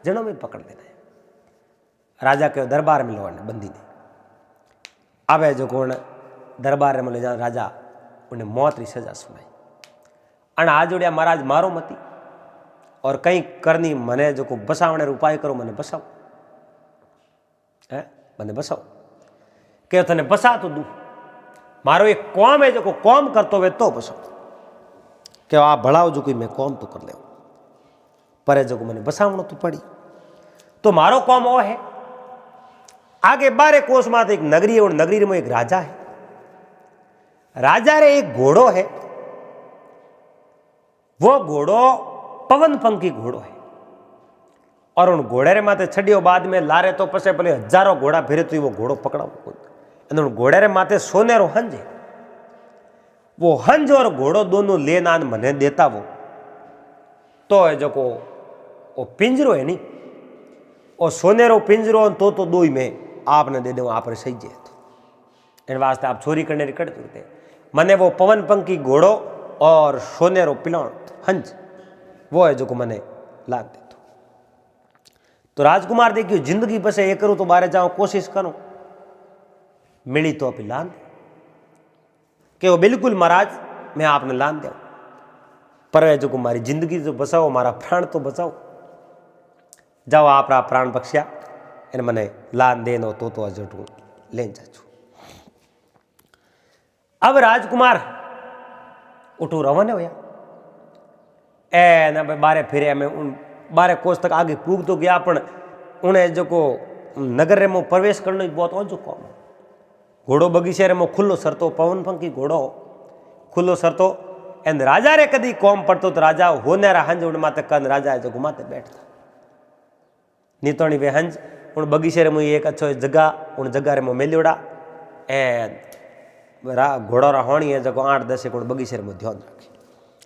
जनो में पकड़ लेना है। राजा के दरबार में लोने बंदी ने आवे जो कोण दरबार में ले जा राजा उन्हें मौत की सजा सुनाई। अण आ जोड़िया महाराज मारो मती और कई करनी मने जो को बसावने उपाय करो मने बसाओ है मने बसाओ के तने बसा तो दू मारो एक कौम है जो को कौम करतो वे तो बसाओ के आप भड़ाओ जो कोई मैं कौम तो कर ले पर जो को मने बसावनो तो पड़ी तो मारो कौम वो है। आगे 12 कोस में एक नगरी है और नगरी में एक राजा है। राजा रे एक घोड़ो है वो घोड़ो पवन पंखी घोड़ो है और उन घोड़े रे माथे छड़ियो बाद में लारे तो पसे भले हजारों घोड़ा फिरे तो वो घोड़ो पकड़ाओ उन घोड़े रे माथे सोनेरो हंज है। वो हंज और घोड़ो दोनों लेन आन मने देता वो तो है जो को वो पिंजरो है नी और सोनेरो पिंजरो तो दो ही में आपने दे दो आप सही जे तो इन वास्ते आप चोरी करने रिकट चुके मने वो पवन पंखी घोड़ो और सोनेरो पिलौन हंज वो है जो को मने लाग दे तो राजकुमार देखियो जिंदगी बस ये करूं तो बारे जाओ कोशिश करूं मिली तो अभी लान दे कि वो बिल्कुल महाराज मैं आपने लान दे पर जो को मारी जिंदगी तो बचाओ मारा प्राण तो बचाओ जाओ आप प्राण बख्शिया इन मने लान देनो तो अजटू ले जाचू। अब राजकुमार उठू रवाने होया ए ना बारे फिरे में उन 12 कोस तक आगे पूग तो गया पण उन्हें जो को नगर रे में प्रवेश करने बहुत ओझो कौम घोड़ो बगीचे रे में खुल्लो सरतो पवन पंखी घोड़ो खुल्लो सरतो एंड राजा रे कदी कौम पड़तो तो राजा होने रा हंज उन माते कन राजा है जो घुमाते बैठता नीतोनी वे हंज उन बगीचे रे में एक अच्छो जगह उन जगह रे में मेल्योड़ा एंड घोड़ो रा होनी है जो 8-10 उन बगीचे रे में ध्यान रखे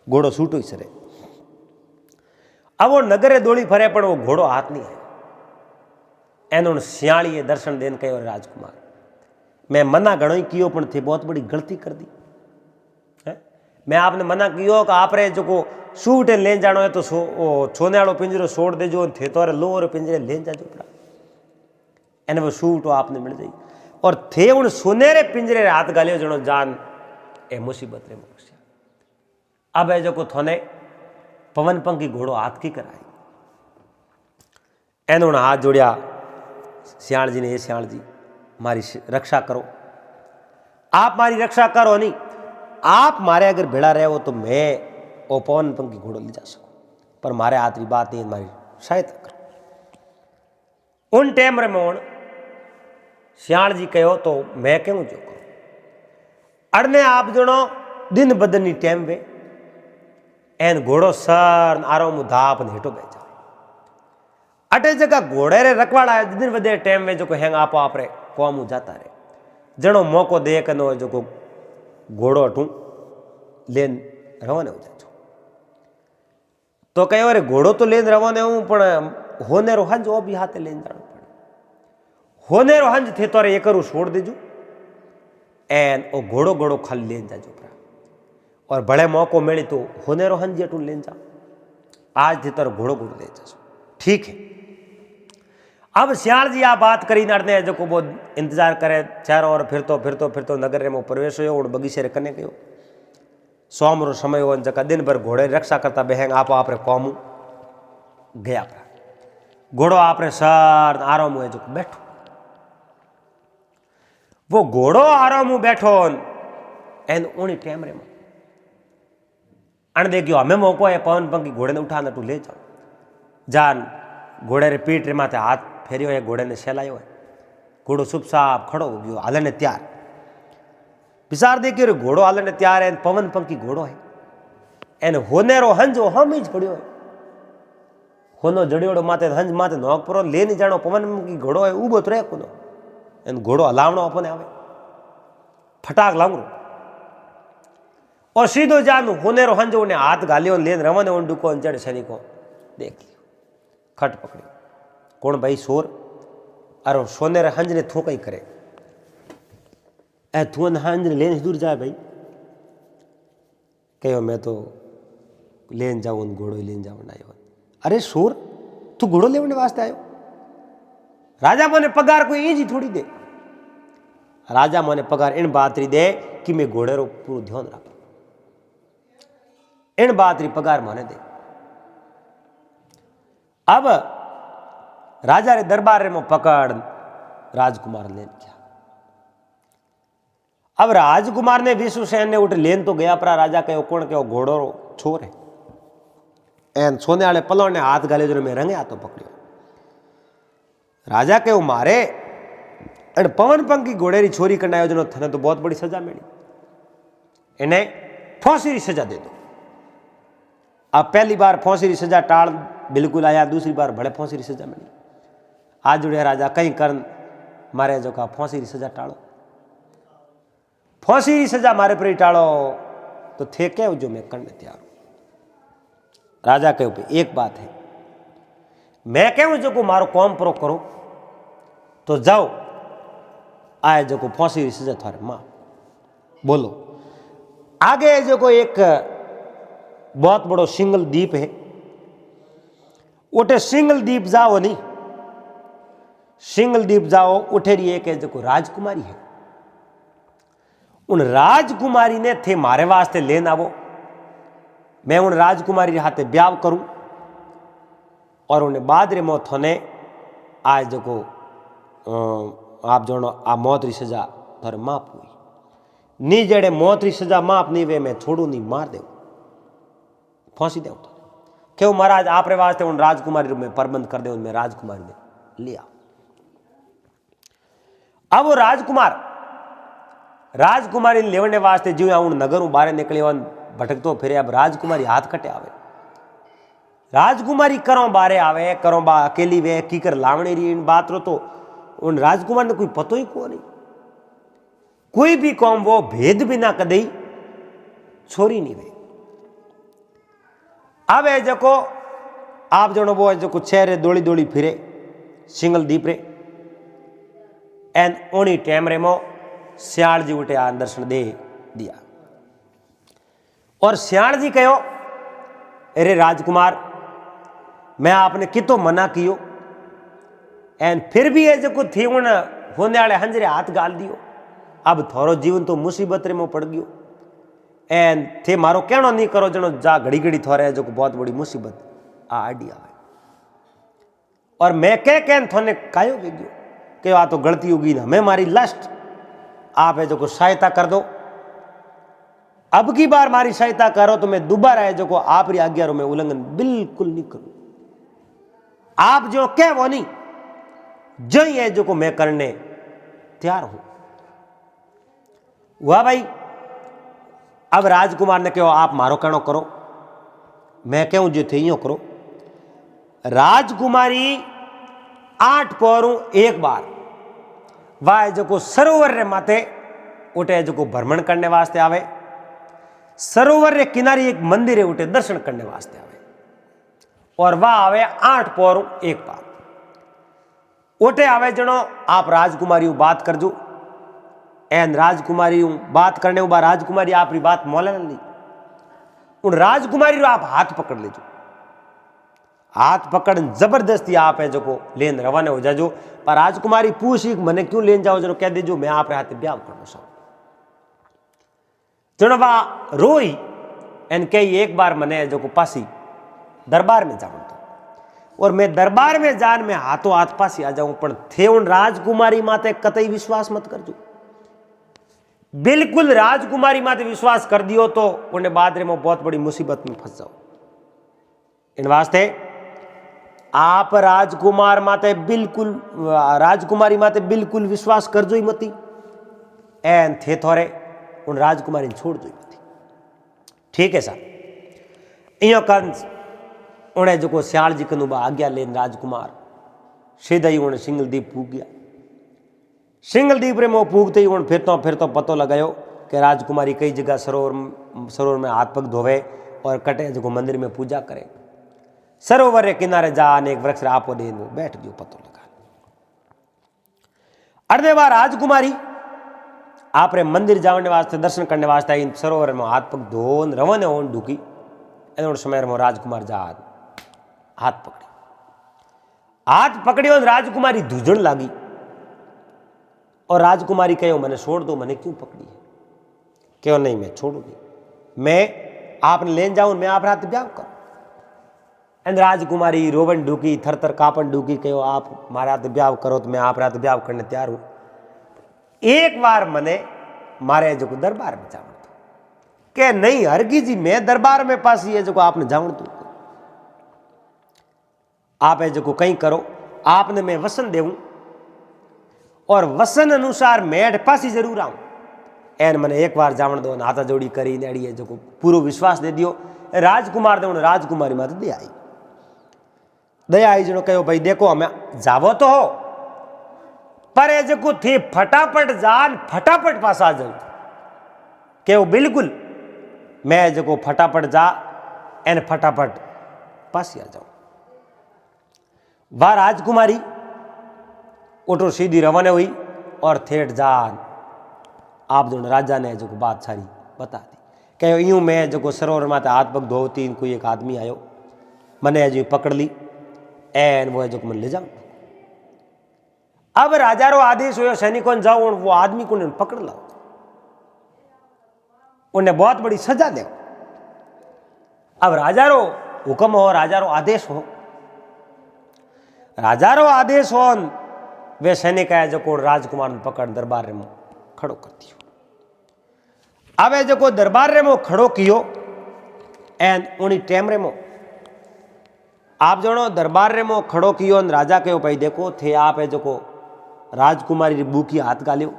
घोड़ो सूटो ही सरे। अब वो नगरे दौड़ी फरे पर वो घोड़ो हाथ नहीं है एन उन सियाली दर्शन देन कहो राजकुमार मैं मना घणो ही कियो पण थे बहुत बड़ी गलती कर दी है। मैं आपने मना कियो कि आप रे जो को सूट ले जानो है तो सोने वालों पिंजरो छोड़ देजो थे तो लोअर पिंजरे ले जाजो पड़ा एन वो सूट आपने मिल जाई और थे उन सोनेरे पिंजरे हाथ गालियो जनो जान ए मुसीबत रे मुसिया। अब है जो को थोने पवन पंखी घोड़ो हाथ की कराई एन उन हाथ जोड़िया सियाण जी ने ये सियाण जी मारी रक्षा करो आप मारी रक्षा करो नहीं आप मारे अगर भेड़ा रहे हो तो मैं वो पवन पंखी घोड़ो ले जा सकूं पर मारे हाथ की बात नहीं मारी सहायता करो। उन टाइम रे मोन सियाण जी कहो तो मैं क्यों जो करो अड़ने आप जनो दिन बदनी टाइम वे एन घोड़ो सर आरो मुधाप हेठो बह जाए अटे जगह घोड़े रे रखवाड़ा दिन बदे टाइम में जो को हैंग आपो आप रे कौम जाता रे जनो मौको दे कनो जो को घोड़ो अठू लेन रवाने हो जाचो तो कहो रे घोड़ो तो लेन रवाने हूं पण होने रो हंज वो भी हाथे लेन जानो पड़े होने रो हंज थे तो ये करू छोड़ देजो एन ओ घोड़ो घोड़ो खाली लेन जाजो पड़ा और बड़े मौको मिले तो होने रो हंज अटू लेन जाओ आज थे तो घोड़ो घोड़ो ले जासो ठीक है। अब सियाण जी आ बात करी नड़ने जो को वो इंतजार करे चारों और फिरतो नगर रे में प्रवेश हो बगीचे रे कने गयो सोम रो समय हो जका दिन भर घोड़े रक्षा करता बेहेंग आप आप रे कौम गया घोड़ो आप रे सर आराम हुए जो बैठो वो घोड़ो आराम बैठो एन उनी टाइम रे में अण देखियो हमें मौको है पवन पंखी घोड़े ने उठा नटू ले जाओ जान घोड़े रे पीठ रे माथे हाथ फेरियो है घोड़े ने सहलायो है घोड़ो चुप साफ खड़ो हो गयो हाले ने तैयार विचार देखियो रे घोड़ो हाले ने तैयार है पवन पंखी घोड़ो है एन होने रो हंज हम ही पड़ियो है होनो जड़ियोड़ो माथे हंज माथे नोक परो ले नहीं जानो पवन पंखी घोड़ो है उबो तो रे कोनो एन घोड़ो हलावणो अपने आवे फटाक लांगरो और सीधो जान होने रो हंज ने हाथ गालियो लेन रवाने उन डुको अंचड़ सैनिको देख लियो खट पकड़ी कौन भाई सोर अरे सोने रे हंज ने थो कई करे ए थुन हंज ने लेन दूर जाए भाई कहो मैं तो लेन जाऊं घोड़ो लेन जाऊं ना अरे सोर तू घोड़ो लेवने वास्ते आयो? राजा मोने पगार कोई इंज ही थोड़ी दे। राजा मोने पगार इन बात री दे कि मैं घोड़े रो पूरा ध्यान रखूं, इन बात री पगार मोने दे। अब राजा रे दरबार रे में पकड़ राजकुमार लेन गया। अब राजकुमार ने विश्वसेन ने उठ लेन तो गया, पर राजा कहो कौन कहो घोड़ो रो छोर है। एन सोने वाले पलों ने हाथ गाले जो मैं रंगे हाथों पकड़ियो। राजा कहो मारे अड़ पवन पंखी घोड़े री छोरी करना जो थने तो बहुत बड़ी सजा मिली, इन्हें फांसी री सजा दे दो। अब पहली बार फांसी री सजा टाल बिल्कुल आया, दूसरी बार भले फांसी री सजा मिली। आज जुड़े राजा कहीं कर मारे जो कहा फांसी री सजा टालो, फांसी री सजा मारे पर ही टालो तो थे क्या जो मैं करने तैयार हूं। राजा कहो एक बात है, मैं कहूं जो को मारो कौम प्रो करो तो जाओ आए जो को फांसी री सजा थारे मां बोलो। आगे जो को एक बहुत बड़ो सिंगल द्वीप है, उठे सिंगल द्वीप जाओ नहीं, सिंगल द्वीप जाओ, उठे रही एक जो को राजकुमारी है। उन राजकुमारी ने थे मारे वास्ते लेन आवो, मैं उन राजकुमारी हाथे ब्याह करूं और उन्हें बाद रे मौत होने आज जो को आप जो आ मौत री सजा थारे माफ हुई नी। जेड़े मौत री सजा माफ नहीं वे मैं छोड़ू नहीं, मार दे फांसी दे। क्यों महाराज आप रे वास्ते उन राजकुमारी में प्रबंध कर दे, उनमें राजकुमारी ने लिया। अब वो राजकुमारी लेवने वास्ते जो उन नगर बाहर निकले भटकतो फिरे। अब राजकुमारी हाथ कटे आवे, राजकुमारी करो बारे आवे, करो बा अकेली वे की कर लावणी रही इन बात रो तो उन राजकुमार ने कोई पतो ही को नहीं। कोई भी कौम वो भेद भी ना कदई छोरी नहीं वे। अब है जको आप जो वो जो कुछ शहर दौड़ी दौड़ी फिरे सिंगल दीप रे एन ओनी टाइम रे मो सियाल जी उठे आ दर्शन दे दिया और सियाल जी कहो अरे राजकुमार मैं आपने कितो मना कियो एन फिर भी ये जो थी उन होने वाले हंजरे हाथ गाल दियो। अब थोरो जीवन तो मुसीबत रे में पड़ गयो एन थे मारो कहनो नहीं करो जनो जा घड़ी घड़ी थोरे जो बहुत बड़ी मुसीबत आ आइडिया है। और मैं कह थोने कायो गयो कि आ तो गलती होगी ना, मैं मारी लास्ट आप है जो को सहायता कर दो। अब की बार मारी सहायता करो तो मैं दोबारा है जो को आप री आज्ञा रो मैं उल्लंघन बिल्कुल नहीं करूं। आप जो कह वो नहीं जो है जो को मैं करने तैयार हूं। वाह भाई। अब राजकुमार ने कहो आप मारो कहनो करो, मैं कहूं जो थे यो करो। राजकुमारी 8 पौरों एक बार वाह जो को सरोवर रे माथे उठे जो को भ्रमण करने वास्ते आवे। सरोवर रे किनारे एक मंदिर है उठे दर्शन करने वास्ते आवे और वह आवे 8 पौरों एक बार उठे आवे। जनो आप राजकुमारी बात कर जो एन राजकुमारी बात करने बा राजकुमारी आप री बात मोले नहीं। उन राजकुमारी आप हाथ पकड़ लेजो, हाथ पकड़ जबरदस्ती आप है जो को लेन रवाना हो जाजो। पर राजकुमारी पूछी मने क्यों लेन जाओ, जनो कह दीजो मैं आप हाथ ब्याह करना चाहूं। जनो बा रोई एन कही एक बार मने जो को पासी दरबार में जाऊं तो और मैं दरबार में जान में हाथों हाथ पासी आ जाऊं। पर थे उन राजकुमारी माते कतई विश्वास मत करजो। बिल्कुल राजकुमारी माते विश्वास कर दियो तो उन्हें बाद में बहुत बड़ी मुसीबत में फंस जाओ। इन वास्ते आप राजकुमार माते बिल्कुल राजकुमारी माते बिल्कुल विश्वास कर जो ही मती एन थे थोरे उन राजकुमारी छोड़ जो ही मती। ठीक है सर। इं कारण उन्हें जो को सियाल जी कनु आज्ञा लेन राजकुमार सीधा ही उन्हें सिंगल द्वीप पूग गया। सिंगल द्वीप रे में पूगते ही उन्हें फिर तो पतो लगायो कि राजकुमारी कई जगह सरोवर में हाथ पग धोवे और कटे जो मंदिर में पूजा करे। सरोवर रे किनारे जा अनेक वृक्ष आपो दे वो बैठ गयो पतो लगा। अर्धे बार राजकुमारी आप रे मंदिर जाने वास्ते दर्शन करने वास्ते इन सरोवर में हाथ पग धोन रवन ओन ढुकी समय में राजकुमार जा हाथ पकड़ी हाथ पकड़ियो राजकुमारी धूजण लागी और राजकुमारी कहो मैंने छोड़ दो, मैंने क्यों पकड़ी है? क्यों नहीं, मैं छोड़ूंगी, मैं आपने लेन जाऊं, मैं आप रात ब्याह करूं। राजकुमारी रोवन ढूकी, थर थर कापन ढूकी, कहो आप मारा हाथ ब्याह करो तो मैं आप रात ब्याह करने तैयार हूं। एक बार मने मारे जो दरबार में जाऊं तो के नहीं हरगी जी, मैं दरबार में पासी है जो आपने जाऊं तो आप है जो कहीं करो, आपने मैं वसन देऊं और वसन अनुसार मैं पासी जरूर आऊं। एन मैंने एक बार जावण दो, हाथा जोड़ी करी नेड़ी है जो पूरो विश्वास दे दियो। राजकुमार दे राजकुमारी माते दया आई जनो कहो भाई देखो हमें जावो तो हो, पर ए जो थी फटाफट जान फटाफट पास आ जाऊ। कहो बिल्कुल, मैं जो फटाफट जा एन फटाफट पास आ जाऊं। वह राजकुमारी उठो सीधी रवाना हुई और थेट जान आप जो राजा ने जो बात सारी बता दी। कहो यूं मैं जो सरोवर माते हाथ पग धोती, कोई एक आदमी आयो मैंने जो पकड़ ली एन वो जो मैं ले जाऊं। अब राजा रो आदेश हो सैनिकों ने जाओ वो आदमी को पकड़ लाओ, उन्हें बहुत बड़ी सजा दे। अब राजा रो हुक्म हो, राजा रो आदेश हो, राजा रो आदेश हो, वे सैनिक है जो राजकुमार ने पकड़ दरबार में खड़ो कर दियो। अब जो दरबार रे मो खड़ो कियो एन उनी टेम रे मो आप जनो दरबार रे मो खड़ो कियो। राजा कहो भाई देखो थे आप है जो राजकुमारी बू की हाथ गालियो,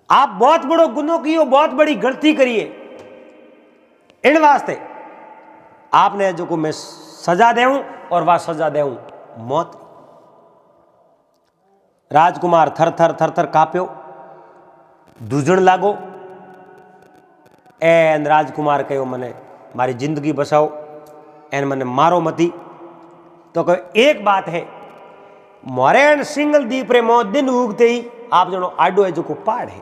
आप बहुत बड़ो गुनो कियो, बहुत बड़ी गलती करिए, इन वास्ते आपने जो मैं सजा देऊं और वह सजा देऊं मौत। राजकुमार थर थर थर थर काप्यो, दूजण लागो। एन राजकुमार कहो मने मारी जिंदगी बसाओ, एन मने मारो मती। तो कहो एक बात है, मोरेन सिंगल दीप रे मो दिन उगते ही आप जनो आडो है जो पहाड़ है,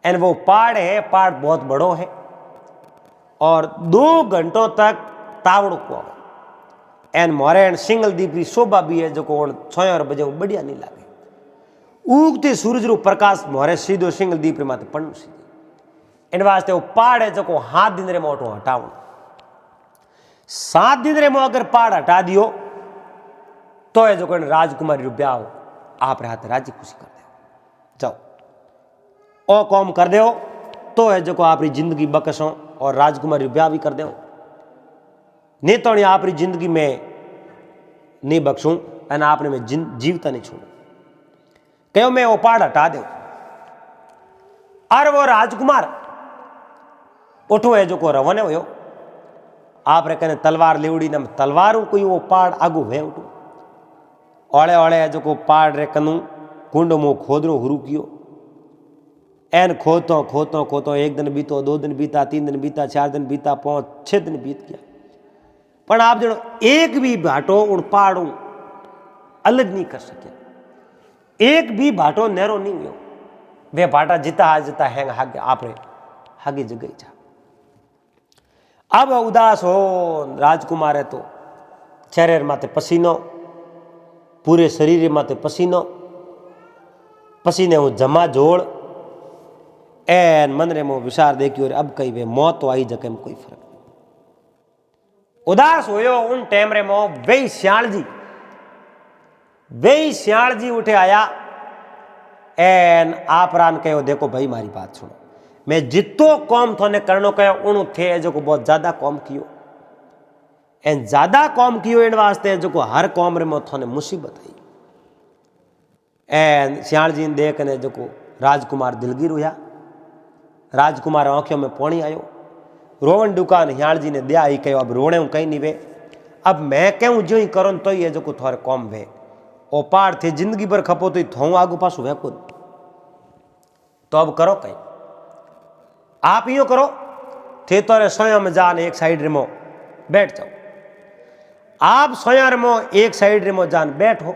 एन वो पहाड़ है, पहाड़ बहुत बड़ो है और 2 घंटों तक तावड़ को एन मोरेन सिंगल दीप की शोभा भी है जो 6 बजे बढ़िया नहीं लागे। उगते सूरज रो प्रकाश मोरे सीधो सिंगल दीप रे माते पड़नो सीधो। इन वास्ते वो पहाड़ है जो 7 दिन रे मोटो हटावो। 7 दिन रे मो अगर पहाड़ हटा दियो तो है जो राजकुमारी ब्याह आप हाथ राजी खुशी कर दो, जाओ ओ कौम कर दो तो है जो आपरी जिंदगी बकसो और राजकुमारी ब्याह भी कर दो। नहीं तो नहीं आपरी जिंदगी में नहीं बख्शूं और आपने मैं जीवता नहीं छोड़ू। कहो मैं वो पहाड़ हटा दो। और वो राजकुमार उठो है जो रवाना हो, आप रे कने तलवार लेवड़ी न तलवार कोई वो पहाड़ आगू वे उठू ओले ओले जो पहाड़ रे कनू कुंड मो खोदरो हुरु कियो। एन खोतो खोतो खोतो 1 दिन बीतो, 2 दिन बीता, 3 दिन बीता, 4 दिन बीता, 5 6 दिन बीत गया। पर आप जनो एक भी भाटो उन पहाड़ों अलग नहीं कर सके, एक भी भाटो नेरो नहीं हुआ। वे भाटा जिता हैंग हागे आपने हागे जगह जा। अब उदास हो राजकुमार है तो चेहरे माथे पसीनो, पूरे शरीर माथे पसीनो, पसीने हूँ जमा जोड़। एन मन रे मो विचार देखियो अब कई वे मौत तो आई जके में कोई फर्क नहीं। उदास होयो उन टाइम रे मो वे श्याल जी उठे आया। एन आप रान कहो देखो भाई मारी बात सुनो, मैं जितो कौम थोने करनो कहो उन थे जो बहुत ज्यादा कौम कियो। एन ज्यादा कौम कियो इन वास्ते जो हर कौम रे मो थोने मुसीबत आई। एन श्याल जी ने देख ने जो राजकुमार दिलगीर हुआ। राजकुमार आंखों में पानी आयो, रोवन दुकान ह्याल जी ने दिया ही कहो अब रोने हूँ कहीं नहीं वे, अब मैं कहूँ जो ही करो तो ये जो थोड़े कौम वे ओ पार थे जिंदगी भर खपो तो थों आगू पास वे खुद तो अब करो कहीं आप यो करो थे तो स्वयं में जान एक साइड रेमो बैठ जाओ। आप स्वयं रेमो एक साइड रेमो जान बैठो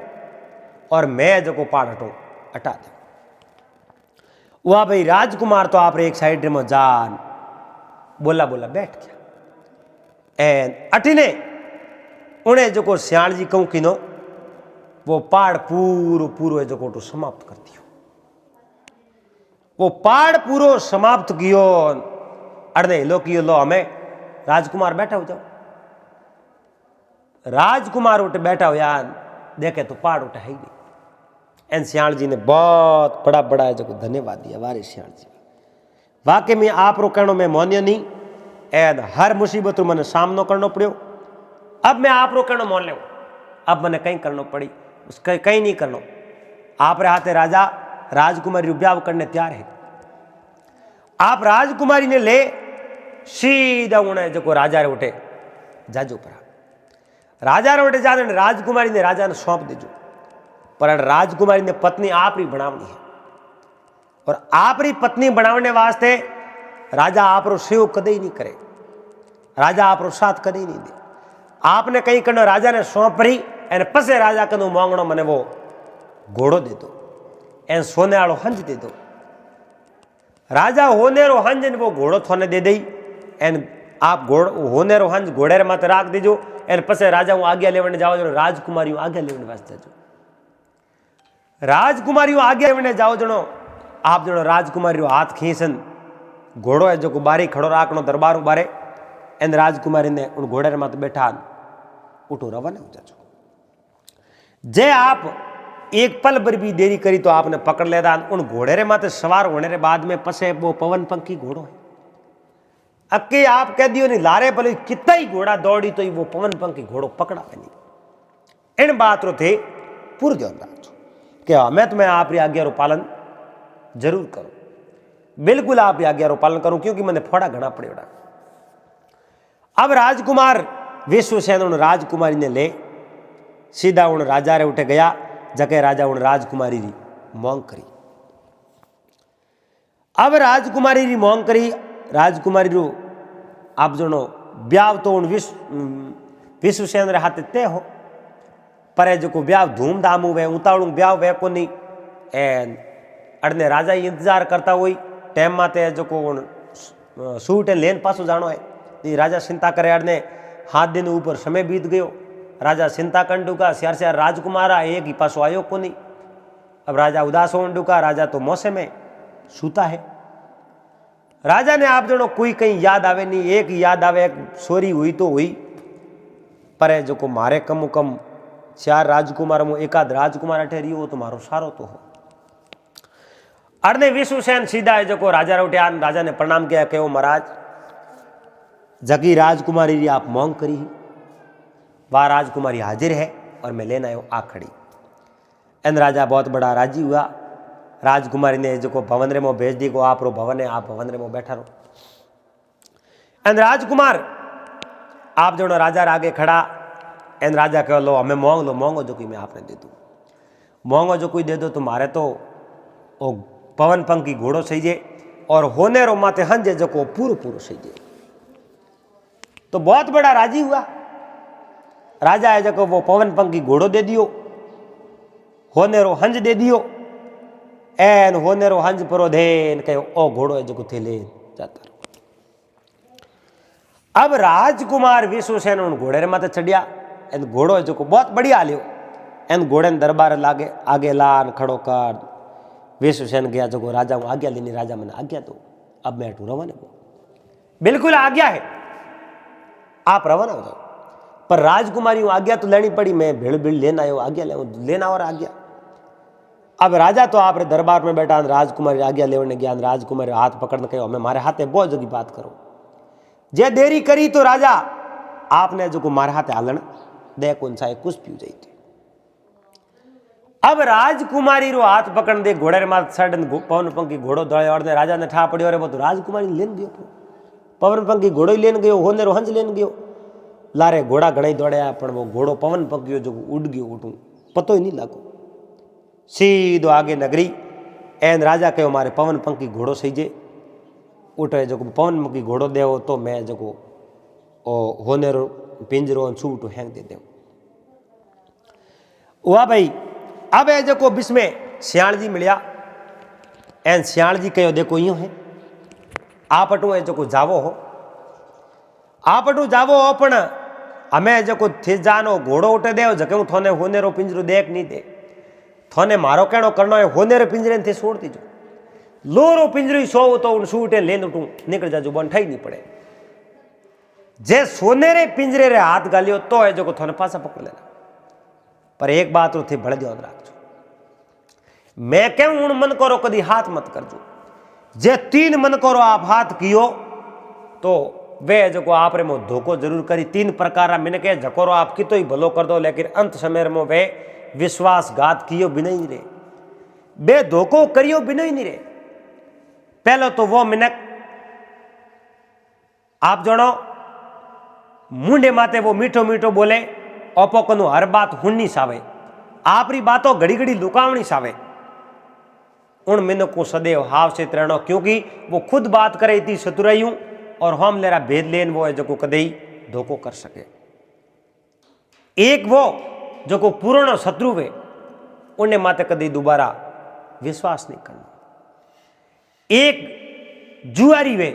और मैं जो पाड़ हटो हटा दो। वह भाई राजकुमार तो आप एक साइड रेमो जान बोला बोला बैठ गया। एन अटिने उन्हें जो सियाल जी कहूँ किनो वो पहाड़ पूरो पूरो जो समाप्त कर दियो। वो पहाड़ पूरो समाप्त कियो। अरे लो कियो लो हमें राजकुमार बैठा हो जाओ। राजकुमार उठ बैठा हुआ देखे तो पहाड़ उठा है ही। एन सियाल जी ने बहुत बड़ा बड़ा जो धन्यवाद दिया। वारे सियाल जी वाकई में आप रो कहनो मैं मोन्यो नहीं। एन हर मुसीबत मैंने सामनो करना पड़ो। अब मैं आप रो कहनो मोन लो। अब मैंने कहीं करना पड़ी कहीं नहीं करना। आप रे हाथे राजा राजकुमारी ब्याह करने तैयार है। आप राजकुमारी ने ले सीधा उन्हें जो राजा रे उठे जाजो पर राजा रे उठे जाने राजकुमारी ने राजा ने सौंप दीजो। पर राजकुमारी ने पत्नी आप री बनावनी है और आप री पत्नी बनावने वास्ते राजा आप रो सेव कदे ही नहीं करे। राजा आप रो साथ कदे ही नहीं दे। आपने कहीं करना राजा ने सौंप रही एन पसे राजा कदू मांगणो मने वो घोड़ो दे दो एन सोने वालों हंज दे दो। राजा होनेरो हंज ने वो घोड़ो थोने दे दई। एन आप होनेरो हंज घोड़े मत राख दीजो। एन पसे राजा हूँ आज्ञा लेवने जाओ जो राजकुमारी आज्ञा लेवने वास्ते जाओ। राजकुमारी आज्ञा लेवने जाओ जनो आप जनो राजकुमारी हाथ खींचन घोड़ो है जो बारी खड़ो राखनो दरबार बारे। एन राजकुमारी ने उन घोड़े मत बैठा उठो रवाना हो जाओ। जे आप एक पल भर भी देरी करी तो आपने पकड़ लेदा। उन घोड़े रे माते सवार होने रे बाद में पसे वो पवन पंखी घोड़ो है। अक्के आप कह दियो नहीं लारे भले कितना ही घोड़ा दौड़ी तो वो पवन पंखी घोड़ो पकड़ा नहीं। इन बात रो थे पूर ध्यान रखो कि मैं तुम्हें आप आज्ञा रो पालन जरूर करूं। बिल्कुल आप आज्ञा रो पालन करूं क्योंकि मैंने फोड़ा घना पड़ेगा। अब राजकुमार विश्वसेन उन राजकुमारी ने ले सीधा उन राजा रे उठे गया। जके राजा उन राजकुमारी री मांग करी। अब राजकुमारी री मांग करी। राजकुमारी रो आप जनो ब्याह तो उन विश्वसेन रे हाथे ते हो। पर जो ब्याह धूमधाम हुए उतावड़ू ब्याह वे को नहीं। एन अड़ने राजा ही इंतजार करता हुई टाइम माते जो सूट लेन पासो जानो है। राजा चिंता करे अड़ने 7 दिन ऊपर समय बीत गयो। राजा चिंता कर डूका श्यार श्यार राजकुमारा एक ही पासो आयो को नहीं। अब राजा उदास हो डूका। राजा तो मौसम में सूता है। राजा ने आप जनो कोई कहीं याद आवे नहीं। एक याद आवे एक सोरी हुई तो हुई पर जो को मारे कम कम 4 राजकुमार में एकाद राजकुमार ठहरी हो तो मारो सारो तो हो। अड़ने विश्वसेन सीधा है जो को राजा उठ्या। राजा ने प्रणाम किया कहो महाराज जगी राजकुमारी री आप मांग करी वह राजकुमारी हाजिर है और मैं लेना आयो आ खड़ी। एन राजा बहुत बड़ा राजी हुआ। राजकुमारी ने जो भवन रे मो भेज दी को आप रो भवन है आप भवन रे मो बैठा रहो। एन राजकुमार आप जो राजा आगे खड़ा। एन राजा कहो लो हमें मांग लो मांगो जो कोई मैं आपने दे दूँ। मांगो जो कोई दे दो तुम्हारे तो वो पवन पंखी घोड़ो सही जे और होने रो माते हंजे जो को पूरो पूरो सही जे। तो बहुत बड़ा राजी हुआ। राजा है जो वो पवन पंखी घोड़ो दे दियो होने रो हंज दे दियो। एन होने रो हंज परो धेन कहो ओ घोड़ो है जो थे ले जाता रहो। अब राजकुमार विश्वसेन उन घोड़े रे माते चढ़िया। एन घोड़ो है जो बहुत बढ़िया लियो। एन घोड़े ने दरबार लागे आगे लान खड़ो कर। विश्वसेन गया जो राजा हूँ आज्ञा लेनी। राजा मैंने आज्ञा दो अब मैं रवाना हूँ। बिल्कुल आज्ञा है आप रवाना हो जाओ। पर राजकुमारी आज्ञा तो लेनी पड़ी। मैं भीड़ भीड़ लेना आयो आज्ञा लेना और आज्ञा। अब राजा तो आप दरबार में बैठा राजकुमारी आज्ञा लेने गया। राजकुमारी हाथ पकड़ने कहो हमें मारे हाथे बहुत जगी बात करो। जे देरी करी तो राजा आपने जो मारे हाथे हालन दे कौन सा कुछ पी जाई थी। अब राजकुमारी रो हाथ पकड़ दे घोड़े मार सडन पवन पंखी घोड़ो दौड़े और राजा ने ठा पड़ियो। अरे वो तो राजकुमारी लेन गयो पवन पंखी घोड़ो ही लेन गयो होने रो हंज लेन गयो। लारे घोड़ा घणा दौड़या पर वो घोड़ो पवन पंखियो जो उड़ गयो उठू पतो ही नहीं लागो। सीधो आगे नगरी। एन राजा कहो मारे पवन पंखी घोड़ो सही जे उठे जो पवन पंखी घोड़ो देव तो मैं जो होने रो पिंजरो छूट हैंग दे देव। वाह भाई अब है जो बिस में सियाल जी मिलिया। एन सियाल जी कहो देखो यूं है आप अटू है जो जावो हो आप अटू जावो हो पण हमें जो थे जानो घोड़ो उठे दे जके हूँ थोने होनेरो पिंजरो देख नहीं दे थोने मारो कहनो करना है होनेरो पिंजरे थे छोड़ दीजो लोरो पिंजरी सो तो उन सूटे लेन उठू निकल जाजो बन ठाई नहीं पड़े जे सोनेरे पिंजरे रे हाथ गालियो तो है जो थोने पासा पकड़ लेना पर एक बात तो थे बड़े ध्यान रखो मैं कहूं उन मन करो कदी हाथ मत करजो जे 3 मन करो आप हाथ कियो तो वे जो आप रे मो धोखो जरूर करी 3 प्रकार मिन के झकोरो आप की तो ही भलो कर दो लेकिन अंत समय में वे विश्वासघात कियो बिना ही रे बे धोखो करियो बिना ही नहीं रे पहले तो वो मिनक आप जनो मुंडे माते वो मीठो मीठो बोले ओपोकनु हर बात हुन्नी सावे आपरी बातों घड़ी घड़ी लुकावनी सावे उन मिनों को सदैव हाव से रहना क्योंकि वो खुद बात करे इतनी चतुराइयों और हम लेरा भेद लेन वो है जो को कदे धोखो कर सके एक वो जो को पूर्ण शत्रु वे उन्हें माते कदी दोबारा विश्वास नहीं करना एक जुआरी वे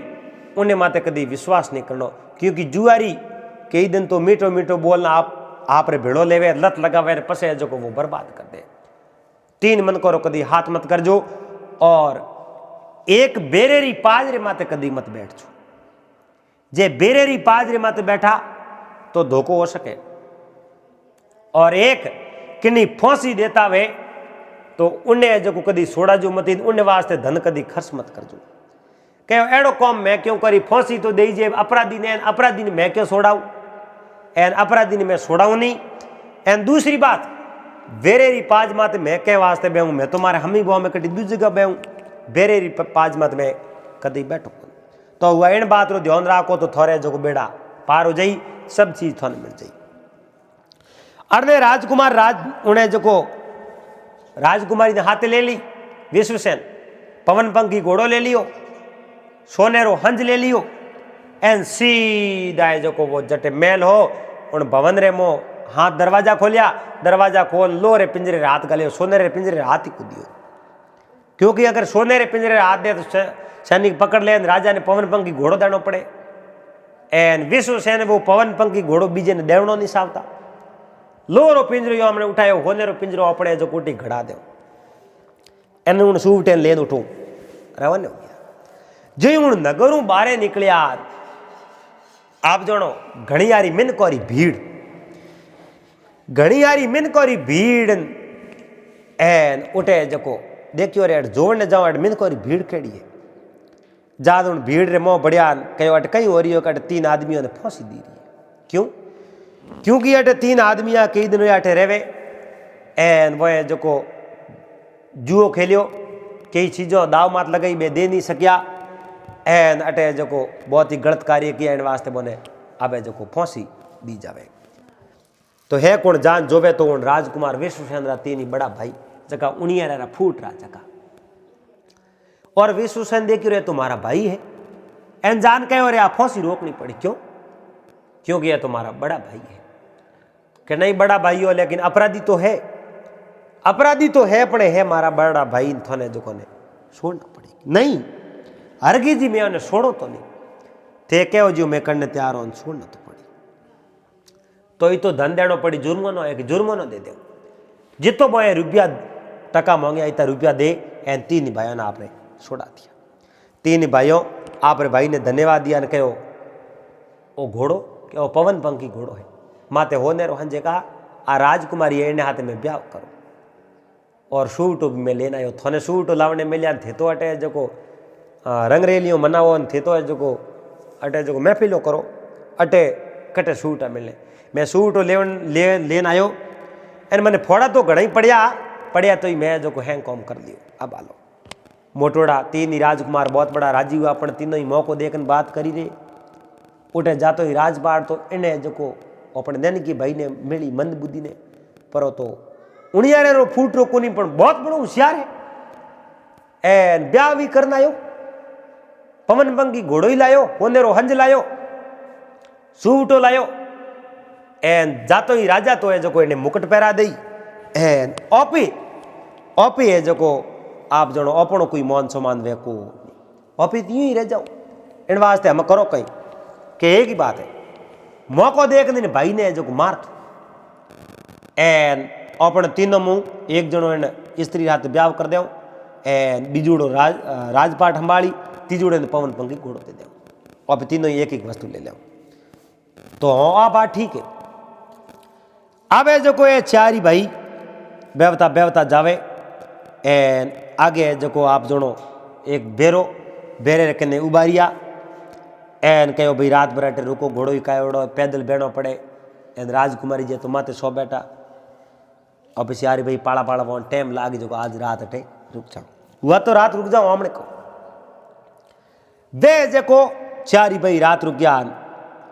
उन्हें माते कदी विश्वास नहीं करना क्योंकि जुआरी कई दिन तो मीठो मीठो बोलना आप रे भेड़ो लेवे लत लगावे पसे जो को वो बर्बाद कर दे 3 मन करो कदी हाथ मत करजो और एक बेरेरी पाजरे माते कदी मत बैठजो जे बेरेरी पाजरे माते बैठा तो धोखो हो सके और एक किन्नी फांसी देता वे तो उन्हें जो कदी सोड़ा जो मत उन्हें वास्ते धन कदी खर्च मत करजो कहो एड़ो कॉम मैं क्यों करी फांसी तो दीजिए अपराधी ने मैं क्यों सोड़ाऊ एन अपराधी ने मैं सोड़ाऊ नहीं एन दूसरी बात बेरेरी पाज माते मैं कह वास्ते बेहूँ मैं तुम्हारे हमी बुआ में कटी दूसरी जगह बेहूँ बेरेरी पाज माते मैं कदी बैठो तो वह इन बात रो ध्यान रखो तो थोड़े जो बेड़ा पार हो जाई सब चीज थोड़े मिल जाई अरे राजकुमार उन्हें जो राजकुमारी ने हाथे ले ली विश्वसेन पवन पंखी घोड़ो ले लियो सोनेरो हंज ले लियो एन सीधा जो वो जटे महल हो उन भवन रे मो हाथ दरवाजा खोल लो रे पिंजरे रे हाथ गले सोने रे पिंजरे रे हाथ ही कूदियो क्योंकि अगर सोने रे पिंजरे रे हाथ दे तो सैनिक पकड़ ले राजा ने पवन पंखी घोड़ो देनो पड़े एन विश्वसेन वो पवन पंखी घोड़ो बीजे ने देवनो नहीं सावता लोरो पिंजरो यो हमने उठायो होने रो पिंजरो अपने जो कोटी घड़ा दो एन उन सूवटेन लेन उठू रवाने हो गया जो उन नगरू बारे निकलिया आप जणो घणी यारी मिन कोरी भीड़ घणी यारी मिन कोरी भीड़ एन उठे जको देखियो रे जोड़ने जाओ अट मिन कोरी भीड़ केड़ी है जाद उन भीड़ रे मोह बढ़िया कहो अट कई हो रही हो कि 3 आदमियों ने फांसी दी रही है क्यों क्योंकि अटे 3 आदमिया कई दिन अटे रेवे एन वो जो जुओ खेलियो कई चीजों दाव मात लगाई बे दे नहीं सकिया एन अटे जो बहुत ही गलत कार्य किया इन वास्ते बोने आबे जो फांसी दी जावे तो है कौन जान जोवे तो उन राजकुमार विश्वसेन रा 3 बड़ा भाई जका उनिया रा फूट रहा जका और विश्वसेन देखियो रे तुम्हारा भाई है एन जान कहो रे आ फांसी रोकनी पड़ी क्यों क्योंकि यह तुम्हारा बड़ा भाई है कि नहीं बड़ा भाई हो लेकिन अपराधी तो है पड़े है मारा बड़ा भाई थोने जो कोने छोड़ना पड़ेगी नहीं हरगी जी मैं उन्हें छोड़ो तो नहीं थे कहो जो मैं करने तैयार हूं छोड़ना तो पड़ी तो ये तो धन देना पड़ी जुर्मानो है कि जुर्मानो दे दो जितो बोए रुपया टका मांगे इतना रुपया दे एन 3 भाइयों ने आपने छोड़ा दिया 3 भाइयों आपरे भाई ने धन्यवाद दिया ने कहो वो घोड़ो कि वो पवन पंखी घोड़ो है माते होने रो हंजे कहा आ राजकुमारी एने हाथे में ब्याह करो और सूटो भी मैं लेना आयो थोने सूटो लावने मिलिया थे तो अटे जो रंगरेलियों मनावो थे तो जो अटे जो महफिलो करो अटे कटे सूटा मिलने मैं सूटो लेन आयो एन मैंने फोड़ा तो घड़ा ही पड़िया तो ही मैं जो हैंग कॉम कर लियो अब आलो मोटोड़ा 3 ही राजकुमार बहुत बड़ा राजी हुआ अपन तीनों ही मौको देखन बात करी रे उठे जातो ही राजपाट तो इन्हें जो अपने नैन की भाई ने मिली मंद बुद्धि ने पर तो उनियारे रो फूट रो कोनी पण बहुत बड़ो होशियार है एन ब्याह भी करना आयो पवन पंखी घोड़ो ही लायो होने रो हंज लायो सूटो लायो एन जातो ही राजा तो है जो इन्हें मुकुट पहरा दई एन ओपी है जो आप जनो अपनो कोई मान सम्मान वेको ओपी यूं ही रह जाओ इन वास्ते हम करो कहीं कि एक ही बात है मौको देख ने भाई ने जो मार एन अपने तीनों मुँह एक जणो एने स्त्री हाथ ब्याह कर दो एन बीजूड़ो राजपाट संभाली तीजूड़े ने पवन पंखी घोड़ो दे दो और तीनों एक एक वस्तु ले लो तो हाँ आ बात ठीक है। अब जो को ये चारी भाई बेवता बेवता जावे एन आगे जो आप जणो एक बेरो बेरे कने उबारिया एन कहो भाई रात भर अटे रुको घोड़ो ही कायोड़ो पैदल बेणो पड़े एन राजकुमारी जे तो माते सो बैठा और પછી यार भाई पाला पाला वो टाइम लाग जो आज रात अटे रुक जाओ हुआ तो रात रुक जाओ हमने को दे जेको चारी भाई रात रुक गया।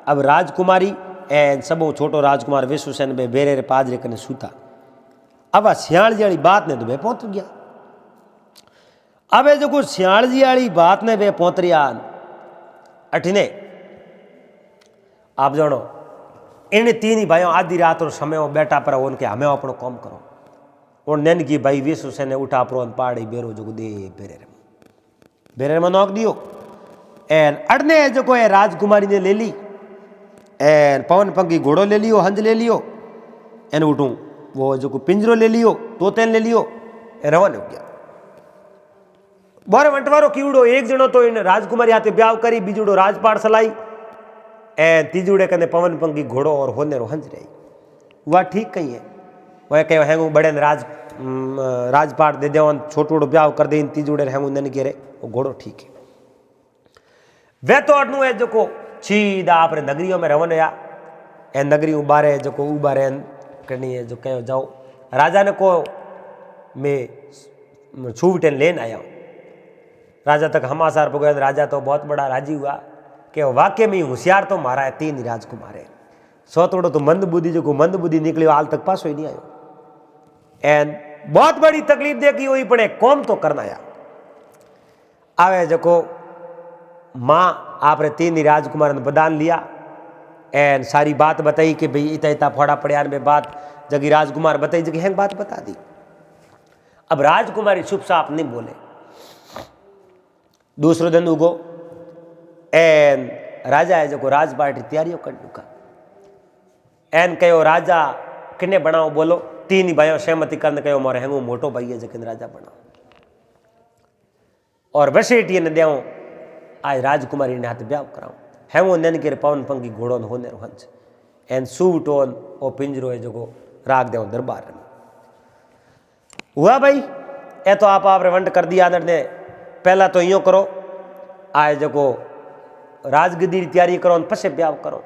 अब राजकुमारी एन सबो छोटो राजकुमार विश्वसेन बे बेरे रे पाजरे कने सूता अब आ सियाल जी वाली बात ने तो बे पहुंच गया। अब जो सियाल जी वाली बात ने बे पहुंचरिया अठने आप जानो इन तीन ही भाइयों आधी रात और समय बैठा पर उनके हमें अपनो काम करो और नैन की भाई विश्व ने उठा प्रो पहाड़ी बेरो जो दे बेरे में नौक दियो एन अड़ने जो को राजकुमारी ने ले ली एन पवन पंखी घोड़ो ले लियो हंज ले लियो एन उठू वो जो पिंजरो ले लियो तोतेन ले लियो रवाना हो गया। बोरे वंटवारो कीवड़ो एक जणो तो इन राजकुमारी हाथे ब्याह करी बीजूड़ो राजपाट सलाई ए तीजूड़े कने पवन पंखी घोड़ो और होनेरो हंज रही वह ठीक कही है वह कहो हैंगू बड़े राजपाट दे देवन छोटोड़ो ब्याह कर दे तीजूड़े हैंगू नन गेरे वो घोड़ो ठीक है। वे तो अटनू है जो को सीधा आपरे नगरियों में रवन या ए नगरी उबारे जो को उबारे करनी है जो कहो जाओ राजा ने को मैं छूवटेन लेन आया हूँ राजा तक हमासार पहुंचा राजा तो बहुत बड़ा राजी हुआ कि वाक्य में होशियार तो मारा है तीन राजकुमार है सौतोड़ो तो मंद बुद्धि जो मंद बुद्धि निकली हाल तक पास ही नहीं आयो एन बहुत बड़ी तकलीफ देखी हुई पड़े कौम तो करना यार आवे जो माँ आपने तीन ही राजकुमार ने बदान लिया एन सारी बात बताई कि भाई इतना इतना फोड़ा पड़े में बात जगी राजकुमार बताई जगी हैंग बात बता दी। अब राजकुमारी चुप साफ नहीं बोले दूसरो दिन उगो एन राजा है जो राजपाट की तैयारियों कर चुका एन कहो राजा किन्ने बनाओ बोलो तीन ही भाइयों सहमति करने कहो मोरे हैंगो मोटो भाई है जकिन राजा बनाओ और बसेटी ने देव आज राजकुमारी ने हाथ ब्याह कराओ हैंगो नैन के पवन पंखी घोड़ो होने हंस एन सूटोन ओ पिंजरो है जो राग देव दरबार में हुआ भाई ए तो आप वंट कर दिया ने पहला तो यो करो आए जो राजगद्दी की तैयारी करो पछे ब्याह करो।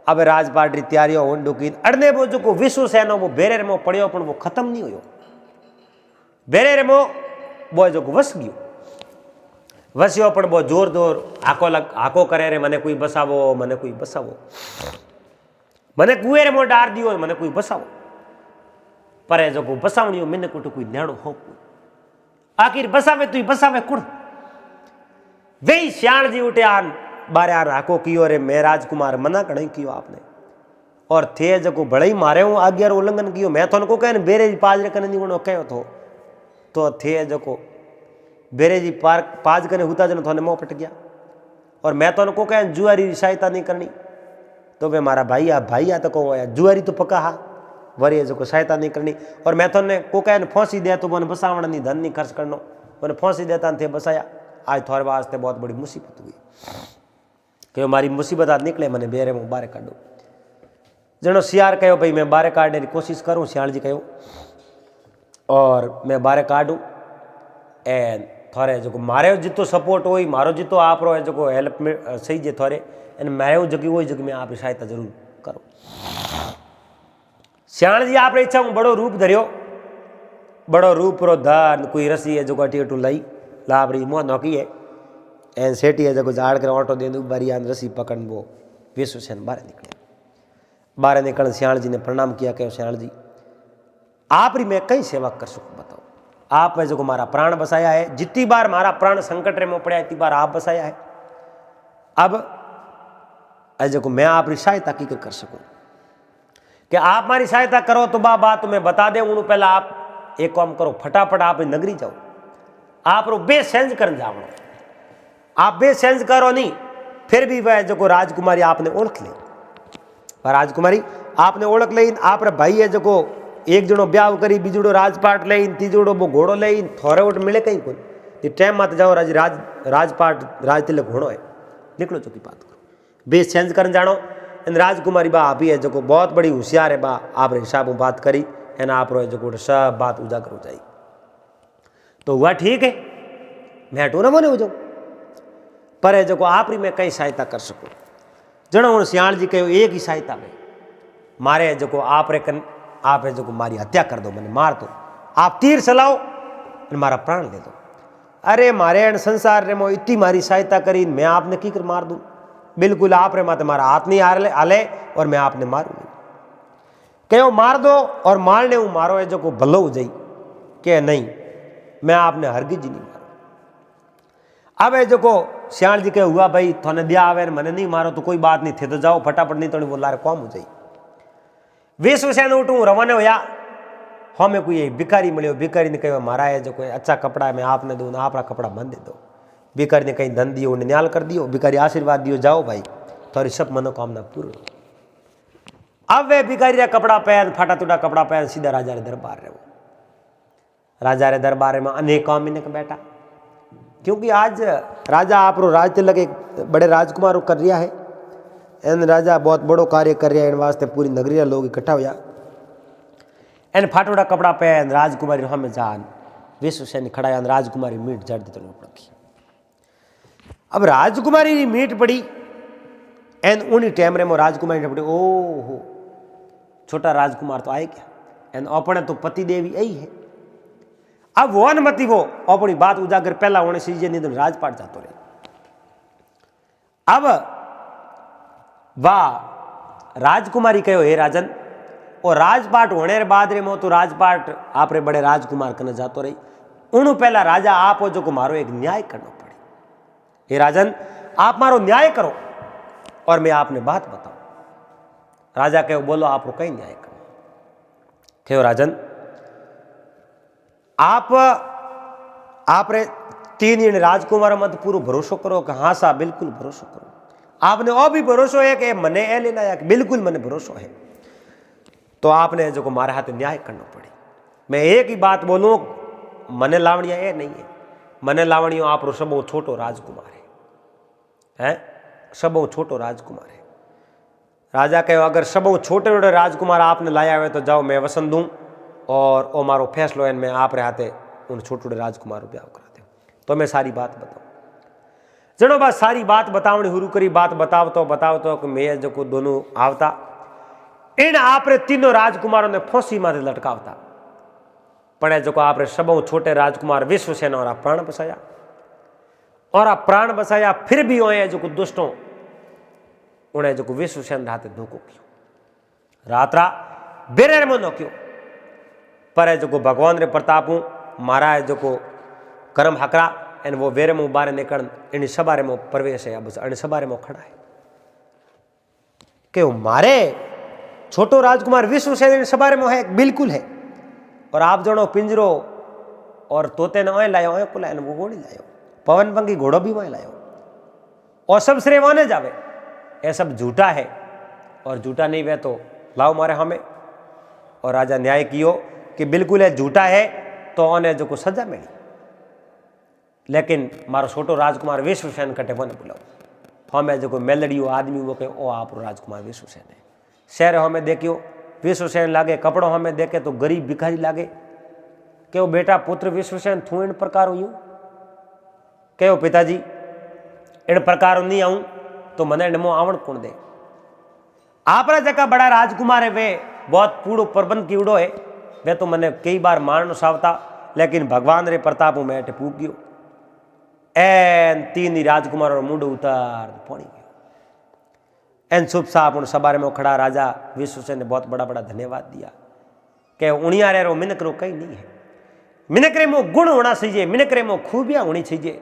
अब राजपाट की तैयारी हो डुकी अड़ने वो जो विश्व सेनो वो बेरे रेमो पड़ियो पण वो खत्म नहीं हुयो बेरे रेमो वो जो वस गयो वस्यो पण वो जोर जोर हाको करे रे मने कोई बसावो मने कोई बसावो मने कुए रे मो डार दियो मने कोई बसावो पर जो बसावणियो मिने को कोई नेड़ो हो आखिर बसावे तू बसावे कुड़ वे श्याण जी उठे आन बारे आन हाको कियो रे मैं राजकुमार मना कहीं कियो आपने और थे जो भले ही मारे हूँ आज्ञा उल्लंघन कियो मैं तो कह बेरे जी पाज रे कने नहीं कहो तो थे जो बेरे जी पाज कने हुता जन थोने मोह पट गया और मैं तो कह जुआरी सहायता नहीं करनी तो वे मारा भाई आ तो को जुआरी तो पका हा वरी जो सहायता नहीं करनी और मैं तो को कह फांसी दे तो मैंने बसावण नहीं धन नहीं खर्च करना मैंने फांसी देता थे बसाया आज थोड़े वास्ते बहुत बड़ी मुसीबत हुई कि मारी मुसीबत आज निकले मैंने बेरे में बारे काढो जनो सियार कहो भाई मैं बारे काढ़ने की कोशिश करूँ सियाल जी कहो और मैं बारे काढूँ एन थोड़े जो मारे जितो सपोर्ट हो मारो जितो आप रो जो हेल्प में सही जे थोड़े एन मारे जगी वो जगी में आप सहायता जरूर करो। सियाण जी आप इच्छा हूँ बड़ो रूप धरियो बड़ो रूप रो धन कोई रसी है जो अटी अटू लाई लाभरी मुँह नौकी है एन सेठी है जो झाड़ कर ऑटो दे बारी आन रसी पकड़ वो विश्वसेन बाहर निकले बाहर निकल सियाण जी ने प्रणाम किया कहो सियाण जी आप री मैं कई सेवा कर सकूँ बताओ आप जो हमारा प्राण बसाया है जितनी बार हमारा प्राण संकट रे में पड़ा इतनी बार आप बसाया है अब जो मैं आप री सहायता की कर सकूँ कि आप हमारी सहायता करो तो बात तुम्हें बता दें उन्होंने पहला आप एक काम करो फटाफट आप नगरी जाओ आप रो बेसेंज कर जाओ आप बेसेंज करो नहीं फिर भी वह जो राजकुमारी आपने ओळख ली राजकुमारी आपने ओळख लईन आप रे भाई है जो एक जणो ब्याह करी बीजड़ो राजपाट लईन तीजड़ो वो घोड़ो लईन थोड़े वोट मिले कहीं कोई ये टाइम मत जाओ राजपाट राज तिलक घोड़ो है निकलो चुकी बात करो बेस चेंज कर जानो इन राजकुमारी बा आप ही है जो बहुत बड़ी होशियार है बा आप हिसाब बात करी एना आप जो सब बात उजागर हो जाए तो हुआ ठीक है मैं हटू ना बने हो जाऊँ पर है जो आप मैं कई सहायता कर सकूँ जनो हूँ सियाण जी कहो एक ही सहायता में मारे जो आप रे आप है जो मारी हत्या कर दो मैंने मार दो आप तीर चलाओ मारा प्राण ले दो अरे मारे संसार रे मो इतनी मारी सहायता करी मैं आपने की कर मार दूं बिल्कुल आप रे माते मारा हाथ नहीं हाले और मैं आपने मारू कहो मार दो और मारने हूँ मारो है जो भलो हो जाई के नहीं मैं आपने हरगिज नहीं मारो अब है जो सियाण जी के हुआ भाई थोने दिया आवे मैंने नहीं मारो तो कोई बात नहीं थे तो जाओ फटाफट नहीं तो वो लारे कौम हो जाई 20 से उठूँ रवाना होया हमें कोई भिखारी मिलो भिखारी ने कहो मारा है जो कोई अच्छा कपड़ा है मैं आपने दूँ ना आपका कपड़ा बंद दे दो भिखारी ने कहीं धन दियो न्याल कर दियो भिखारी आशीर्वाद दियो जाओ भाई थोड़ी सब मनोकामना पूरी अब वे भिखारी रा कपड़ा पहन फाटा टूटा कपड़ा पहन सीधा राजा रे दरबार रहे राजा रे दरबार में अनेक काम इन्हें बैठा क्योंकि आज राजा आप राज तिलक एक बड़े राजकुमार कर रिया है एन राजा बहुत बड़ो कार्य कर रहा है इन वास्ते पूरी नगरी लोग इकट्ठा होया एन फाटोड़ा कपड़ा पहन राजकुमारी हमें जान विश्व सैन खड़ा राजकुमारी मीट जड़ दी पड़ी अब राजकुमारी मीट पड़ी एन उन्हीं टाइम रे मो राजकुमारी पड़ी ओहो छोटा राजकुमार तो आए क्या एन अपने तो पति देवी यही है अब वो अनुमति वो अपनी बात उजागर पहला होने से नहीं तो राजपाट जातो रहे अब वाह राजकुमारी कहो हे राजन और राजपाट होने रे बाद रे मो तो राजपाट आप रे बड़े राजकुमार कने जातो रही उन्हों पहला राजा आप जो को मारो एक न्याय करना पड़े हे राजन आप मारो न्याय करो और मैं आपने बात बताऊं राजा कहो बोलो आप कहीं न्याय करो कहो राजन आप रे 3 राजकुमार मत पूरा भरोसा करो कि हाँ सा बिल्कुल भरोसा करो आपने और भी भरोसा है कि मने ए लेना है कि बिल्कुल मने भरोसा है तो आपने जो को मारे हाथ न्याय करना पड़े मैं एक ही बात बोलूं मने लावणिया ये नहीं है मने लावणियों आप रो सबो छोटो राजकुमार है सबो छोटो राजकुमार है राजा कहो अगर सबो छोटे छोटे राजकुमार आपने लाया हुए तो जाओ मैं वसन दूं और ओ मारो फैसलो है मैं आप रे हाथे उन छोटे छोटे राजकुमार ब्याह करा दे तो मैं सारी बात बताऊं जनो बात सारी बात बतावनी शुरू करी बात बतावतो कि मैं जो को दोनों आवता इन आप रे तीनों राजकुमारों ने फांसी माथे लटकावता पड़े जो को आप रे सबों छोटे राजकुमार विश्वसेन और प्राण बसाया और आप प्राण बसाया फिर भी हो जो को दुष्टों उन्हें जो को विश्वसेन हाथे धोखो कियो रात्रा बेरे में नो क्यों पर जो को भगवान रे प्रतापू मारा है जो को कर्म हकरा एन वो वेरे मुँह बारे निकल इन सबारे में प्रवेश है बस इन सबारे में खड़ा है कि मारे छोटो राजकुमार विश्वसेन सबारे में है बिल्कुल है और आप जनो पिंजरो और तोते ने लायो को लायो वो घोड़ी लायो पवन पंखी घोड़ो भी वहीं लायो और सब श्रेय माने जावे ये सब झूठा है और झूठा नहीं वे तो लाओ मारे हमें और राजा न्याय कियो कि बिल्कुल है झूठा है तो उन्हें जो को सजा मिली लेकिन मारो छोटो राजकुमार विश्वसेन कटे वो बुलाओ हमें जो मेलड़ियो आदमी वो कहे ओ आप राजकुमार विश्वसेन है शहर हमें देखियो विश्वसेन लागे कपड़ो हमें देखे तो गरीब भिखारी लागे क्यों बेटा पुत्र विश्वसेन थू इन प्रकार यूं क्यों पिताजी इन प्रकार नहीं आऊं तो मने नमो आवण कौन दे आप जका बड़ा राजकुमार है वे बहुत पूरो प्रबंध कीड़ो है वे तो मने कई बार मारनो सावता लेकिन भगवान रे प्रताप में अटे पूग गयो एन 3 राजकुमार मुंड उतार पड़ी गयो एन शुभ साहब उन सबारे में खड़ा राजा विश्वसेन ने बहुत बड़ा बड़ा धन्यवाद दिया कि उणिया रे रो मिनक रो कहीं नहीं है मिनक रे मो गुण होना चाहिए मिनक रे मो खूबियां होनी चाहिए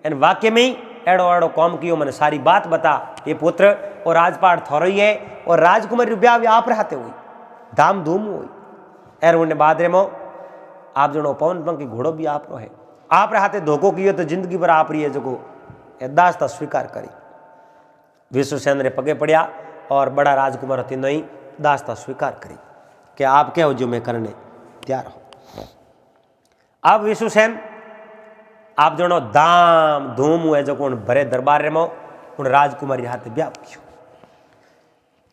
एन वाक्य में ही एड़ो एड़ो कौम कियो मैंने सारी बात बता ये पुत्र और राजपाट थोड़ी है और राजकुमारी ब्याह आप रहते हुई धाम धूम हुई एर उन्हें बाद रे मो आप जनो पवन पंखी घोड़ो भी आप रो है आप हाथे धोखो कियो तो जिंदगी भर आप रही है जो दास्ता स्वीकार करी विश्वसेन रे पगे पड़िया और बड़ा राजकुमार तीनों ही दास्ता स्वीकार करी कि आप क्या हो जो मैं करने तैयार हो। अब विश्वसेन आप जनो धाम धूम हुए जो कौन भरे दरबार में उन राजकुमारी हाथे ब्याह कियो।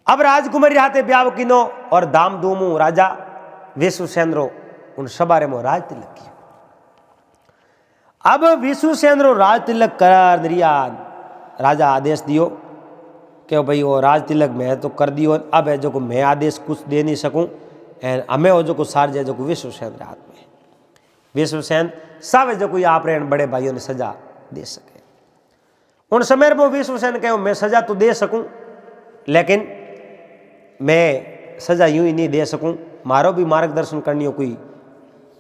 अब राजकुमारी हाथे ब्याह किनो और धाम धूम राजा विश्वसेन रो उन सबारे में राज तिलक कियो। अब विश्वसेन रो राज तिलक कर रिया राजा आदेश दियो कि भाई वो राज तिलक मैं तो कर दियो। अब है जो को मैं आदेश कुछ दे नहीं सकूं एंड हमें वो जो को सार्ज जो को विश्वसेन हाथ में विश्वसेन सब जो कोई आप बड़े भाइयों ने सजा दे सके। उन समय में विश्वसेन कहो मैं सजा तो दे सकूं लेकिन मैं सजा यूं ही नहीं दे सकूं, मारो भी मार्गदर्शन करनी हो कोई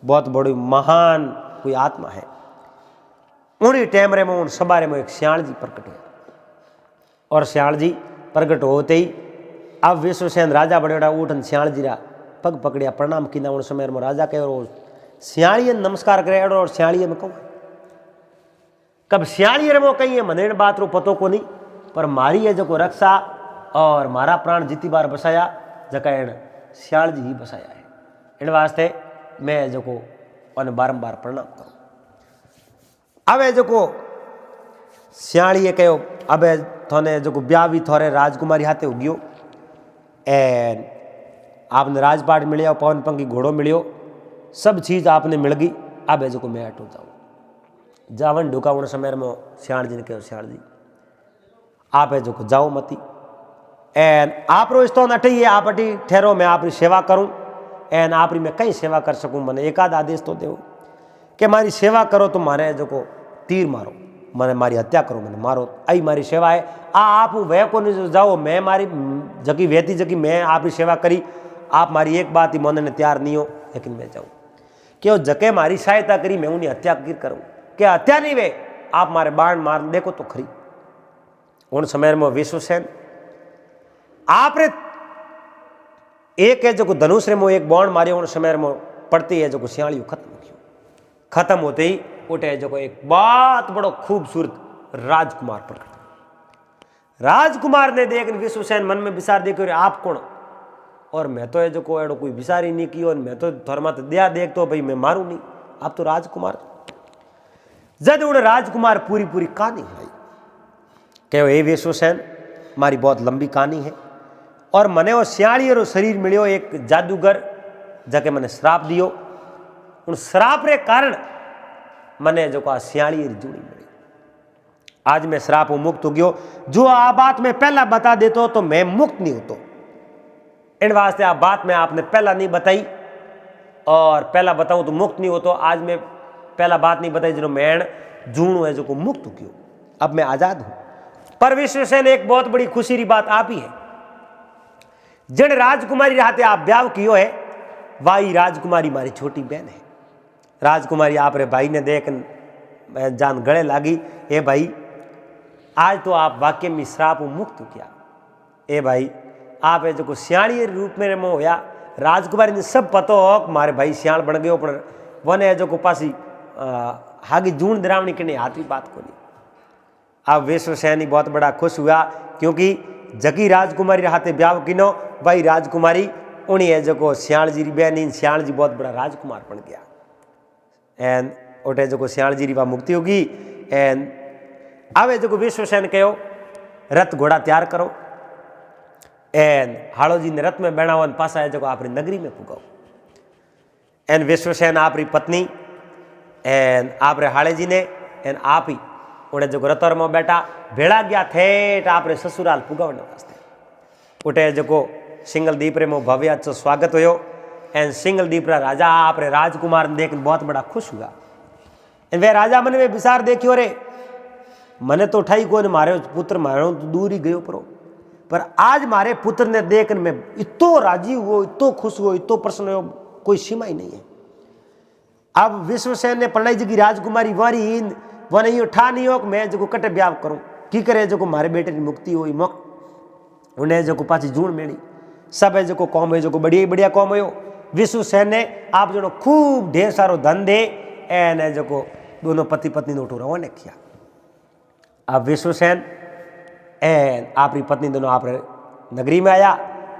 बहुत बड़ी महान कोई आत्मा है। उन्हीं टाइम रे में उन सबारे में एक सियाल जी प्रकट हुआ और सियाल जी प्रकट होते ही अब विश्वसेन राजा बड़ेड़ा उठन सियाल जी रा पग पकड़िया प्रणाम किया। उन समय में राजा कहो सियाड़िए नमस्कार करे और सियाड़िए में कहूँ कब सियाड़िए में कहीं मने बात रो पतो को नहीं पर मारी है जो को रक्षा और मारा प्राण जीती बार बसाया जका सियाल जी ही बसाया है। इन वास्ते मैं जो को उन बारंबार प्रणाम करूँ। अब जो को सियाड़िए कहो अब थोने जो को ब्याह भी थोड़े राजकुमारी हाथे उगियो एन आपने राजपाट मिलियो पवन पंखी घोड़ो मिलियो सब चीज़ आपने मिल गई। अब है जो को मैं हटो जाऊँ जावन ढुका उन समय में सियाण जी ने कहो सियाण जी आप है जो को जाओ मती एन आप रो स्थान अटी है आप अटी ठहरो मैं आपकी सेवा करूँ एन आपरी मैं कई सेवा कर सकूँ। मैंने एकाद आदेश तो दो कि मारी सेवा करो तो मारे जो को तीर मारो मैंने मारी हत्या करो मैंने मारो आई मारी सेवा है आप वह को नहीं जाओ मैं मारी जकी वहती जकी मैं आपकी सेवा करी आप मारी एक बात ही मानने तैयार नहीं हो लेकिन मैं जाऊँ कि जके मारी सहायता करी मैं उन्हें हत्या करूँ क्या हत्या नहीं वे आप मारे बाण मार देखो तो खरी। उन समय में विश्वसेन आप रे एक है जो धनुष रे में एक बाण मारे उन समय में पड़ती है जो सियाड़ी खत्म हो गई। खत्म होते ही उठे जो एक बहुत बड़ो खूबसूरत राजकुमार प्रकट। राजकुमार ने देख विश्वसेन मन में विचार देखो आप कौन और मैं तो जो को एडो कोई विचार ही नहीं किया और मैं तो थोड़ा मत दिया देख तो भाई मैं मारू नहीं आप तो राजकुमार। जब उड़े राजकुमार पूरी पूरी कहानी है कहो ये विश्वसेन मारी बहुत लंबी कहानी है और मने वो सियाड़ी रो शरीर मिलियो एक जादूगर जके मैंने श्राप दियो। उन श्राप रे कारण मने जो का सियाड़ी जूड़ी मिली आज मैं श्राप मुक्त हो गयो। जो आ बात मैं पहला बता देतो तो मैं मुक्त नहीं होतो। इन वास्ते आप बात में आपने पहला नहीं बताई और पहला बताऊं तो मुक्त नहीं हो तो आज मैं पहला बात नहीं बताई जो मैं जूणू है जो को मुक्त हो गयो अब मैं आजाद हूं। पर विश्वसेन एक बहुत बड़ी खुशी की बात आप ही है जन राजकुमारी हाथे आप ब्याह कियो है वाही राजकुमारी मारी छोटी बहन है। राजकुमारी आप रे भाई ने देख जान गले लागी ए भाई आज तो आप वाक्य में श्राप मुक्त हो गया। ए भाई आप जो सियाणी रूप में होया राजकुमारी ने सब पतो हो मारे भाई सियाण बन गयो पर वने जो को पासी हागी जून दरावनी के हाथी बात को नहीं। अब विश्वसेन बहुत बड़ा खुश हुआ क्योंकि जकी राजकुमारी हाथे ब्याह किनो भाई राजकुमारी उन्हीं है जो को सियाण जी बहन सियाण जी बहुत बड़ा राजकुमार बन गया एंड उठे जो को सियाण जी वा मुक्ति होगी एंड आवे जो को विश्वसेन कहो रथ घोड़ा तैयार करो एन हाड़ो जी ने रथ में बैणावन पासा है जो आपरी नगरी में पुगाओ एन विश्वसेन आपरी पत्नी एन आपरे हाड़े जी ने एन आप ही उन्हें जो रतोर में बैठा भेड़ा गया ठेठ आपरे ससुराल पुगावने वास्ते। उठे जो सिंगल दीप रे में भव्य अच्छो स्वागत हो एन सिंगल दीप रा राजा आपरे राजकुमार ने देख बहुत बड़ा खुश हुआ। एन वे राजा मन में विचार देखियो रे मने तो उठाई को मारे पुत्र मारो तो दूर ही गयो पर आज मारे पुत्र ने देखकर मैं इतो राजी हुआ इतो खुश हुआ इतो प्रसन्न हो कोई सीमा ही नहीं है। अब विश्वसेन ने प्रणय जी की राजकुमारी वारी वन ही उठा नहीं हो मैं जो कटे ब्याह करूं की करे जो मारे बेटे की मुक्ति हुई मुक्त उन्हें जो पाची जून मेड़ी सब है जो कौम है जो बढ़िया ही बढ़िया कौम हो। विश्वसेन ने आप जो खूब ढेर सारो धन दे एन जो दोनों पति पत्नी ने उठो रहो ने किया। अब विश्वसेन एन आपरी पत्नी दोनों आप नगरी में आया,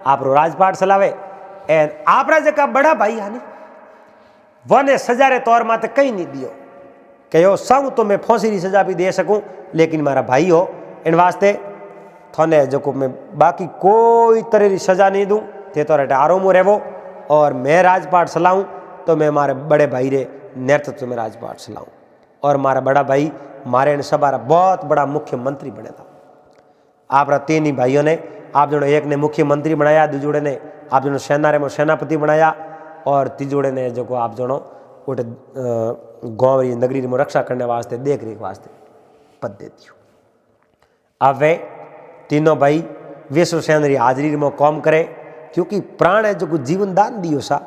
आप राजपाट चलावे एन आपरा जका बड़ा भाई है वने सजा रे तौर माते कहीं नहीं दियो कहो संग तो मैं फांसी की सजा भी दे सकूं, लेकिन मारा भाई हो इन वास्ते थोने जो मैं बाकी कोई तरह की सजा नहीं दूं, थे तो आरो में रहवो और मैं राजपाट चलाऊं तो मैं मारे बड़े भाई रे नेतृत्व में राजपाट चलाऊं और मारा बड़ा भाई मारे इन सबारा बहुत बड़ा मुख्यमंत्री बने था। आप तीन ही भाइयों ने, आप जो एक ने मुख्यमंत्री बनाया, दूजोड़े ने आप जो सेना रे में सेनापति बनाया और तीजोड़े ने जो आप जो उठे गाँव नगरी में रक्षा करने वास्ते देख रेख वास्ते पद दे दियो। अब वे तीनों भाई विश्व सेना री हाजरी में काम करे, क्योंकि प्राण है जो जीवन दान दियो सा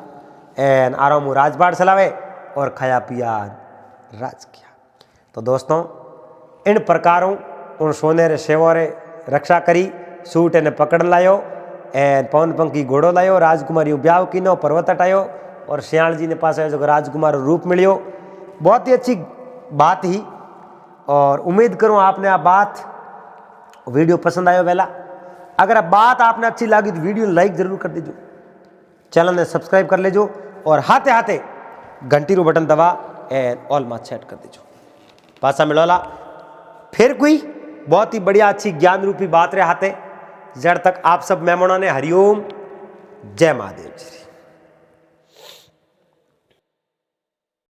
एन आराम राजपाट चलावे और खाया पिया राज किया। तो दोस्तों इन प्रकारों उन सोने रे सेवा रे रक्षा करी, सूट ने पकड़ लायो एन पवन पंखी घोड़ो लायो, राजकुमारी ब्याह कीनो, पर्वत हटायो और सियाल जी ने पास जो राजकुमार रूप मिलियो। बहुत ही अच्छी बात ही और उम्मीद करूं आपने आ बात वीडियो पसंद आयो। वेला अगर बात आपने अच्छी लगी तो वीडियो लाइक जरूर कर दीजिए, चैनल ने सब्सक्राइब कर लीजिए और हाथे हाथे घंटी रो बटन दबा एंड ऑल मात सेट कर दीजिए। पासा मिलोला फिर कोई बहुत ही बढ़िया अच्छी ज्ञान रूपी बात रहे हाथे। जड़ तक आप सब मेहमानों ने हरिओम, जय महादेव जी।